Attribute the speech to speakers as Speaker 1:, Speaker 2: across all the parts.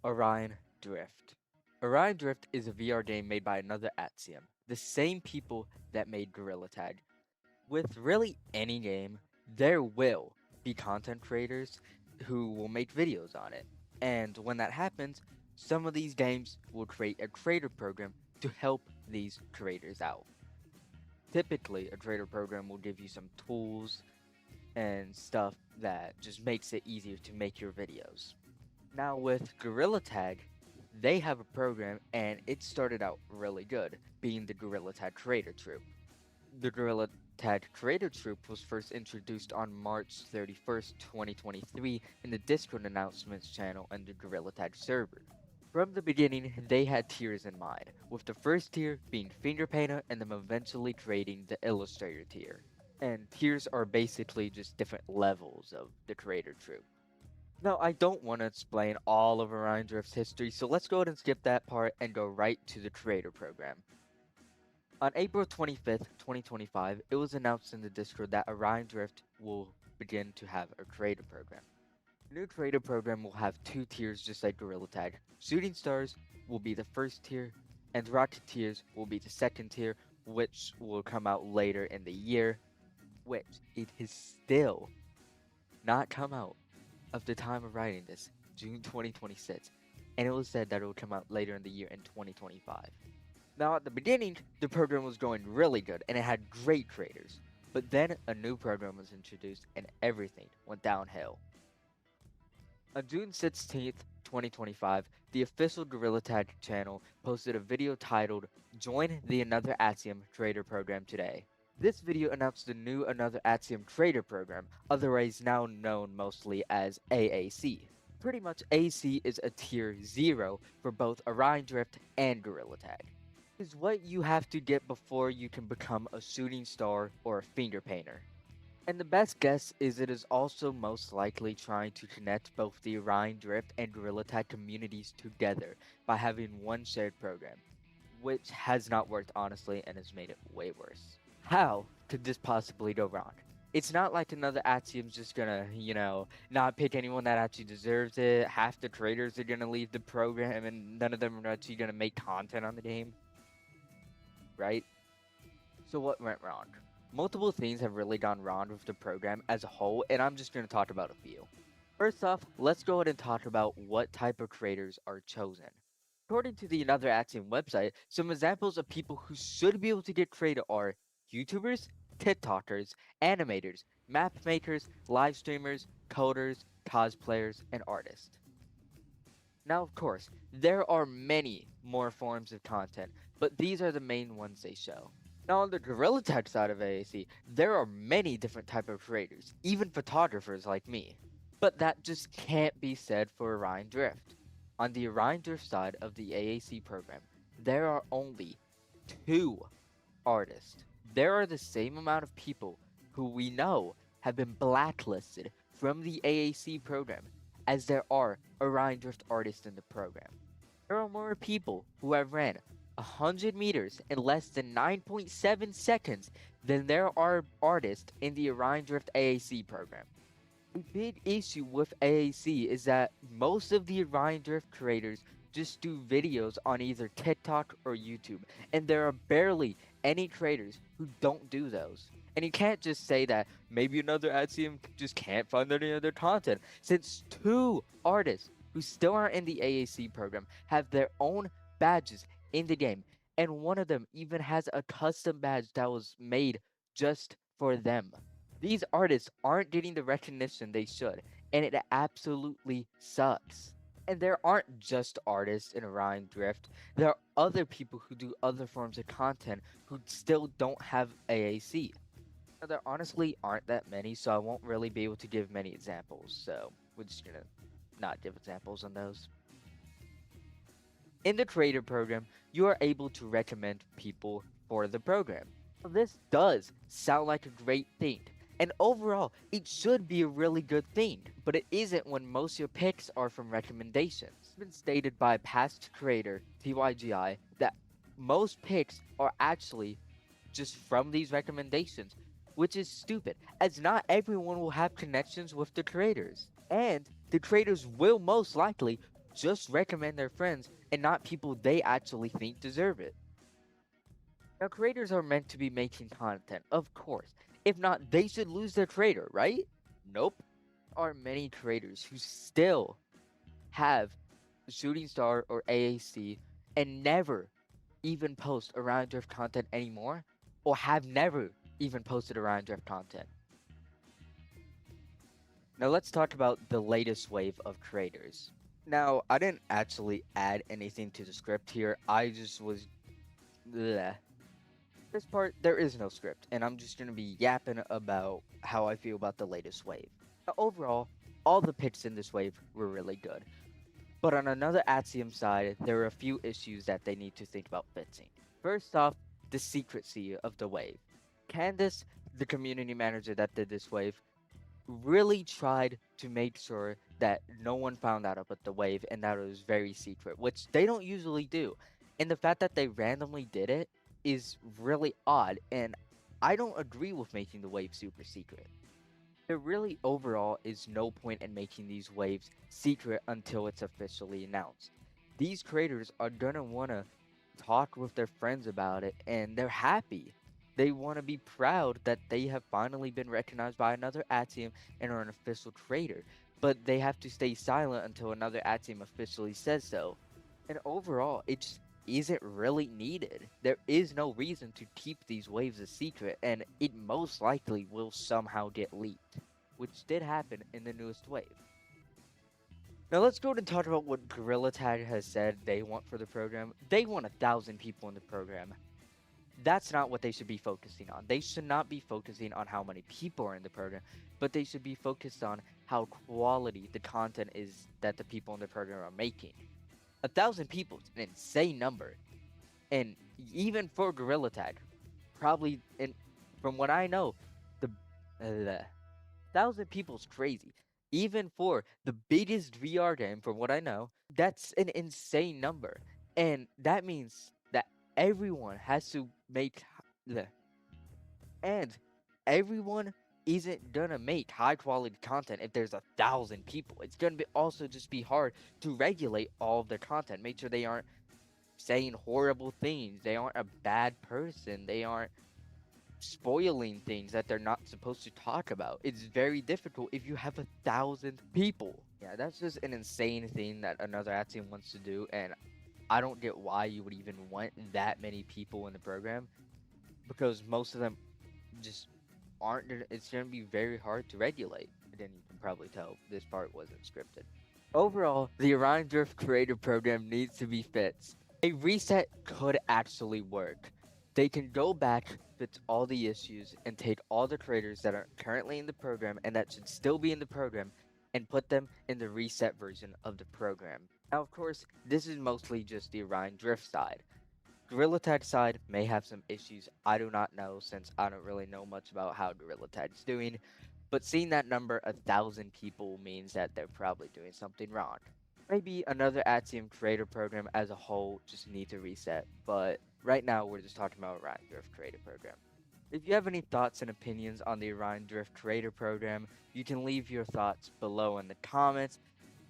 Speaker 1: Orion Drift. Orion Drift is a VR game made by another Axiom, the same people that made Gorilla Tag. With really any game, there will be content creators who will make videos on it. And when that happens, some of these games will create a creator program to help these creators out. Typically, a creator program will give you some tools and stuff that just makes it easier to make your videos. Now with Gorilla Tag, they have a program and it started out really good, being the Gorilla Tag Creator Troop. The Gorilla Tag Creator Troop was first introduced on March 31st, 2023 in the Discord announcements channel under Gorilla Tag server. From the beginning, they had tiers in mind, with the first tier being Finger Painter and them eventually creating the Illustrator tier. And tiers are basically just different levels of the Creator Troop. Now, I don't want to explain all of Orion Drift's history, so let's go ahead and skip that part and go right to the Creator Program. On April 25th, 2025, it was announced in the Discord that Orion Drift will begin to have a Creator Program. The new Creator Program will have two tiers just like Gorilla Tag. Shooting Stars will be the first tier, and Rocketeers will be the second tier, which will come out later in the year, which it has still not come out of the time of writing this, June 2026, and it was said that it would come out later in the year in 2025. Now at the beginning, the program was going really good and it had great creators, but then a new program was introduced and everything went downhill. On June 16th, 2025, the official Gorilla Tag channel posted a video titled Join the Another Axiom Creator Program today. This video announced the new Another Axiom Creator Program, otherwise now known mostly as AAC. Pretty much AC is a tier 0 for both Orion Drift and Gorilla Tag. It is what you have to get before you can become a shooting star or a finger painter. And the best guess is it is also most likely trying to connect both the Orion Drift and Gorilla Tag communities together by having one shared program, which has not worked honestly and has made it way worse. How could this possibly go wrong? It's not like another Axiom's just gonna, not pick anyone that actually deserves it. Half the creators are gonna leave the program and none of them are actually gonna make content on the game. Right? So what went wrong? Multiple things have really gone wrong with the program as a whole, and I'm just gonna talk about a few. First off, let's go ahead and talk about what type of creators are chosen. According to the Another Axiom website, some examples of people who should be able to get created are YouTubers, TikTokers, animators, map makers, live streamers, coders, cosplayers, and artists. Now, of course, there are many more forms of content, but these are the main ones they show. Now, on the Gorilla Tag side of AAC, there are many different type of creators, even photographers like me. But that just can't be said for Orion Drift. On the Orion Drift side of the AAC program, there are only 2 artists. There are the same amount of people who we know have been blacklisted from the AAC program as there are Orion Drift artists in the program. There are more people who have ran 100 meters in less than 9.7 seconds than there are artists in the Orion Drift AAC program. The big issue with AAC is that most of the Orion Drift creators just do videos on either TikTok or YouTube, and there are barely any creators who don't do those. And you can't just say that maybe another Axiom just can't find any other content, since 2 artists who still aren't in the AAC program have their own badges in the game, and one of them even has a custom badge that was made just for them. These artists aren't getting the recognition they should, and it absolutely sucks. And there aren't just artists in Orion Drift, there are other people who do other forms of content who still don't have AAC. Now, there honestly aren't that many, so I won't really be able to give many examples, so we're just gonna not give examples on those. In the Creator Program, you are able to recommend people for the program. Now, this does sound like a great thing, and overall, it should be a really good thing, but it isn't when most of your picks are from recommendations. It's been stated by past creator TYGI that most picks are actually just from these recommendations, which is stupid, as not everyone will have connections with the creators. And the creators will most likely just recommend their friends and not people they actually think deserve it. Now, creators are meant to be making content, of course. If not, they should lose their creator, right? Nope. There are many creators who still have Shooting Star or AAC and never even post Orion Drift content anymore, or have never even posted Orion Drift content. Now let's talk about the latest wave of creators. Now, I didn't actually add anything to the script here. I just was bleh. This part there is no script, and I'm just gonna be yapping about how I feel about the latest wave. Now, overall, all the picks in this wave were really good. But on another Axiom side, there are a few issues that they need to think about fixing. First off, the secrecy of the wave. Candace, the community manager that did this wave, really tried to make sure that no one found out about the wave and that it was very secret, which they don't usually do. And the fact that they randomly did it is really odd, and I don't agree with making the wave super secret. There really overall is no point in making these waves secret until it's officially announced. These creators are gonna wanna talk with their friends about it and they're happy. They wanna be proud that they have finally been recognized by another Atium and are an official creator. But they have to stay silent until another Atium officially says so. And overall, it just isn't really needed. There is no reason to keep these waves a secret, and it most likely will somehow get leaked, which did happen in the newest wave. Now let's go and talk about what Gorilla Tag has said they want for the program. They want 1,000 people in the program. That's not what they should be focusing on. They should not be focusing on how many people are in the program, but they should be focused on how quality the content is that the people in the program are making. 1,000 people is an insane number, and even for Gorilla Tag, probably from what I know, the 1,000 people is crazy. Even for the biggest VR game, from what I know, that's an insane number, and that means that everyone has to make and everyone isn't gonna make high quality content if there's 1,000 people. It's gonna be also just be hard to regulate all of their content. Make sure they aren't saying horrible things. They aren't a bad person. They aren't spoiling things that they're not supposed to talk about. It's very difficult if you have 1,000 people. Yeah, that's just an insane thing that another ad team wants to do, and I don't get why you would even want that many people in the program, because most of them just aren't. It's gonna be very hard to regulate. And then you can probably tell this part wasn't scripted. Overall, the Orion Drift Creator program needs to be fixed. A reset could actually work. They can go back, fix all the issues, and take all the creators that are currently in the program and that should still be in the program and put them in the reset version of the program. Now, of course, this is mostly just the Orion Drift side. Gorilla Tag side may have some issues. I do not know since I don't really know much about how Gorilla Tag's doing. But seeing that number, 1,000 people, means that they're probably doing something wrong. Maybe another Axiom Creator program as a whole just needs a reset, but right now we're just talking about Orion Drift Creator program. If you have any thoughts and opinions on the Orion Drift Creator program, you can leave your thoughts below in the comments,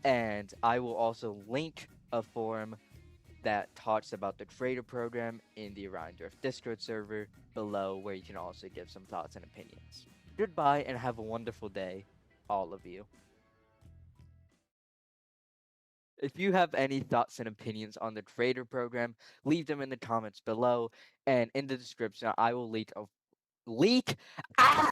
Speaker 1: and I will also link a forum that talks about the creator program in the Orion Drift Discord server below, where you can also give some thoughts and opinions. Goodbye and have a wonderful day, all of you. If you have any thoughts and opinions on the creator program, leave them in the comments below, and in the description I will leak a leak. Ah!